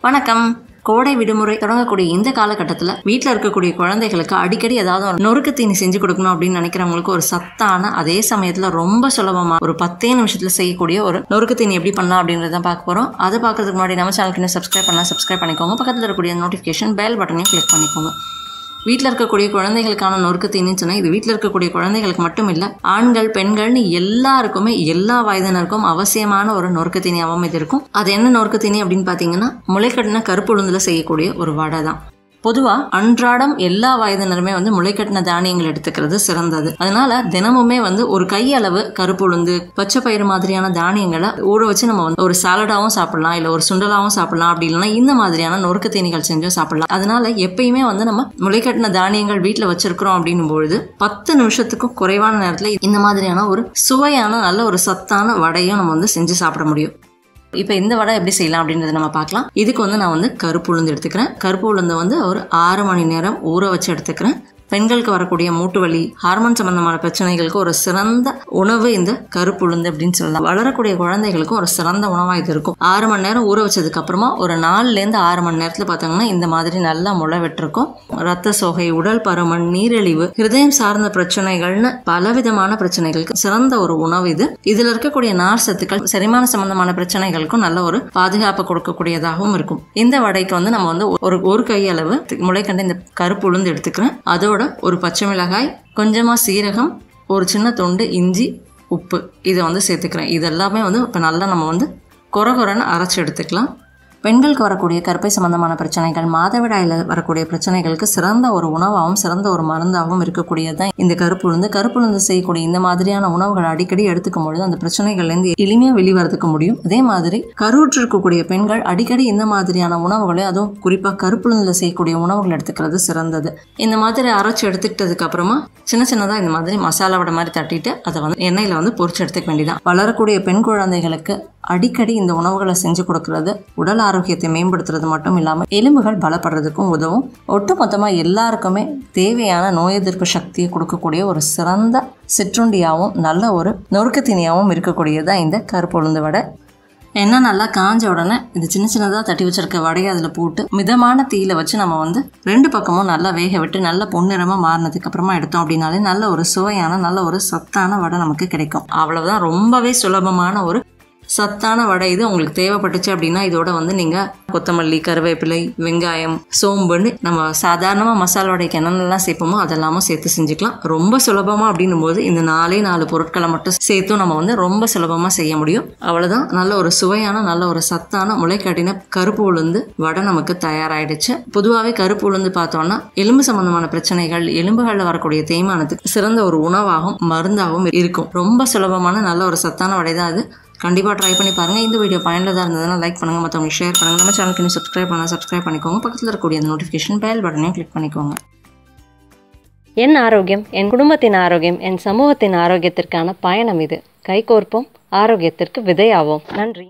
வணக்கம். கோடை விடுமுறை தொடங்கக்கூடிய இந்த காலகட்டத்தில் வீட்டில் இருக்கக்கூடிய குழந்தைகளுக்கு அடிக்கடி ஏதாவது ஒரு நொறுக்கு தீனி செஞ்சு கொடுக்கணும் அப்படின்னு நினைக்கிறவங்களுக்கு ஒரு சத்தான அதே சமயத்தில் ரொம்ப சுலபமாக ஒரு 10 நிமிஷத்தில் செய்யக்கூடிய ஒரு நொறுக்கு தீனி எப்படி பண்ணலாம் அப்படின்றத பார்க்க போகிறோம். அதை பார்க்கறதுக்கு முன்னாடி நம்ம சேனலுக்கு இன்னும் சப்ஸ்கிரைப் பண்ணிக்கோங்க. பக்கத்தில் இருக்கக்கூடிய நோட்டிஃபிகேஷன் பெல் பட்டனையும் கிளிக் பண்ணிக்கோங்க. வீட்டில் இருக்கக்கூடிய குழந்தைகளுக்கான நொறுக்கு தீனின்னு சொன்னால் இது வீட்டில் இருக்கக்கூடிய குழந்தைகளுக்கு மட்டும் இல்லை, ஆண்கள் பெண்கள்னு எல்லாருக்குமே எல்லா வயதினருக்கும் அவசியமான ஒரு நொறுக்கு தீனியாகவும் இது இருக்கும். அது என்ன நொறுக்கு தீனி அப்படின்னு பார்த்தீங்கன்னா, முளைக்கட்டின கருப்பு உளுந்துல செய்யக்கூடிய ஒரு வடை தான். பொதுவாக அன்றாடம் எல்லா வயதினருமே முளைக்கட்டின தானியங்கள் எடுத்துக்கிறது சிறந்தது. அதனால தினமுமே ஒரு கையளவு கருப்பு உளுந்து, பச்சை பயிறு மாதிரியான தானியங்களை ஊற வச்சு நம்ம ஒரு சாலடாவும் சாப்பிடலாம், இல்லை ஒரு சுண்டலாவும் சாப்பிடலாம். அப்படி இல்லைன்னா இந்த மாதிரியான நொறுக்கு தீனிகள் செஞ்சும் சாப்பிடலாம். அதனால எப்பயுமே நம்ம முளைக்கட்டின தானியங்கள் வீட்டில் வச்சிருக்கிறோம் அப்படின்னும் பொழுது 10 நிமிஷத்துக்கும் குறைவான நேரத்தில் இந்த மாதிரியான ஒரு சுவையான நல்ல ஒரு சத்தான வடையும் நம்ம செஞ்சு சாப்பிட முடியும். இப்போ இந்த வடை எப்படி செய்யலாம் அப்படின்றத நம்ம பார்க்கலாம். இதுக்கு நான் கருப்பு உளுந்து எடுத்துக்கிறேன். கருப்பு உளுந்து ஒரு 6 மணி நேரம் ஊற வச்சு எடுத்துக்கிறேன். பெண்களுக்கு வரக்கூடிய மூட்டு வலி, ஹார்மோன் சம்பந்தமான பிரச்சனைகளுக்கு ஒரு சிறந்த உணவு இந்த கருப்பு உளுந்து அப்படின்னு சொல்லலாம். வளரக்கூடிய குழந்தைகளுக்கும் ஒரு சிறந்த உணவாக இது இருக்கும். 6 மணி நேரம் ஊற வச்சதுக்கு அப்புறமா ஒரு 4லேருந்து 6 மணி நேரத்தில் பார்த்தோங்கன்னா இந்த மாதிரி நல்லா முளை வெட்டிருக்கும். ரத்த சோகை, உடல் பருமன், நீரிழிவு, ஹிருதயம் சார்ந்த பிரச்சனைகள்னு பலவிதமான பிரச்சனைகளுக்கு சிறந்த ஒரு உணவு இது. இதுல இருக்கக்கூடிய நார் சத்துக்கள் செரிமான சம்பந்தமான பிரச்சனைகளுக்கும் நல்ல ஒரு பாதுகாப்பு கொடுக்கக்கூடியதாகவும் இருக்கும். இந்த வடைக்கு நம்ம ஒரு கையளவு முளைக்கண்ட இந்த கருப்பு உளுந்து எடுத்துக்கிறேன். அதோட ஒரு பச்சை மிளகாய், கொஞ்சமா சீரகம், ஒரு சின்ன துண்டு இஞ்சி, உப்பு இதை சேர்த்துக்கிறேன். இது எல்லாமே இப்போ நல்லா நம்ம கொரகொரன்னு அரைச்சி எடுத்துக்கலாம். பெண்களுக்கு வரக்கூடிய கருப்பை சம்பந்தமான பிரச்சனைகள், மாதவிடாயில் வரக்கூடிய பிரச்சனைகளுக்கு சிறந்த ஒரு உணவாகவும் சிறந்த ஒரு மருந்தாகவும் இருக்கக்கூடியது தான் இந்த கருப்பு உளுந்து. கருப்பு உளுந்து செய்யக்கூடிய இந்த மாதிரியான உணவுகள் அடிக்கடி எடுத்துக்கும் பொழுது அந்த பிரச்சனைகள்லேருந்து எளிமையாக வெளிவரதுக்கு முடியும். அதே மாதிரி கருவுற்று இருக்கக்கூடிய பெண்கள் அடிக்கடி இந்த மாதிரியான உணவுகளை, அதுவும் குறிப்பாக கருப்பு உளுந்துல செய்யக்கூடிய உணவுகள் எடுத்துக்கிறது சிறந்தது. இந்த மாதிரி அரைச்சி எடுத்துக்கிட்டதுக்கு அப்புறமா சின்னதாக இந்த மாதிரி மசாலா வடை மாதிரி தட்டிட்டு அதை எண்ணெயில் பொரிச்சு எடுத்துக்க வேண்டியதான். வளரக்கூடிய பெண் குழந்தைகளுக்கு அடிக்கடி இந்த உணவுகளை செஞ்சு கொடுக்கறது உடல் ஆரோக்கியத்தை மேம்படுத்துறது மட்டும் இல்லாமல் எலும்புகள் பலப்படுறதுக்கும் உதவும். ஒட்டுமொத்தமாக எல்லாருக்குமே தேவையான நோய் எதிர்ப்பு சக்தியை கொடுக்கக்கூடிய ஒரு சிறந்த சிற்றுண்டியாகவும் நல்ல ஒரு நொறுக்கு தீனியாகவும் இருக்கக்கூடியதான் இந்த கருப்பு உளுந்து வடை. எண்ணெய் நல்லா காஞ்ச உடனே இது சின்னதாக தட்டி வச்சிருக்க வடையை அதில் போட்டு மிதமான தீயில வச்சு நம்ம 2 பக்கமும் நல்லா வேக விட்டு நல்ல பொன்னிறமாக மாறினதுக்கு அப்புறமா எடுத்தோம் அப்படின்னாலே நல்ல ஒரு சுவையான நல்ல ஒரு சத்தான வடை நமக்கு கிடைக்கும். அவ்வளவுதான். ரொம்பவே சுலபமான ஒரு சத்தான வடை இது. உங்களுக்கு தேவைப்பட்டுச்சு அப்படின்னா இதோட நீங்கள் கொத்தமல்லி, கருவேப்பிலை, வெங்காயம், சோம்புன்னு நம்ம சாதாரணமாக மசாலா வடைக்கு என்னென்னலாம் சேர்ப்போமோ அதெல்லாமும் சேர்த்து செஞ்சுக்கலாம். ரொம்ப சுலபமாக அப்படின்னும் போது இந்த 4 பொருட்களை மட்டும் சேர்த்தும் நம்ம ரொம்ப சுலபமாக செய்ய முடியும். அவ்வளோதான். நல்ல ஒரு சுவையான நல்ல ஒரு சத்தான முளைக்கட்டின கருப்பு உளுந்து வடை நமக்கு தயாராகிடுச்சு. பொதுவாகவே கருப்பு உளுந்து பார்த்தோம்னா எலும்பு சம்பந்தமான பிரச்சனைகள், எலும்புகளில் வரக்கூடிய தேய்மானத்துக்கு சிறந்த ஒரு உணவாகவும் மருந்தாகவும் இருக்கும். ரொம்ப சுலபமான நல்ல ஒரு சத்தான வடை தான் அது. கண்டிப்பாக ட்ரை பண்ணி பாருங்கள். இந்த வீடியோ பயனுள்ளதாக இருந்ததுன்னா லைக் பண்ணுங்கள், மற்றவங்களுக்கு ஷேர் பண்ணுங்கள். நம்ம சேனலுக்கு இன்னும் சப்ஸ்கிரைப் பண்ணிக்கோங்க. பக்கத்தில் இருக்கக்கூடிய அந்த நோட்டிஃபிகேஷன் பெல் பட்டனையும் கிளிக் பண்ணிக்கோங்க. என் ஆரோக்கியம், என் குடும்பத்தின் ஆரோக்கியம், என் சமூகத்தின் ஆரோக்கியத்திற்கான பயணம் இது. கைகோர்ப்போம், ஆரோக்கியத்திற்கு விதையாவோம். நன்றி.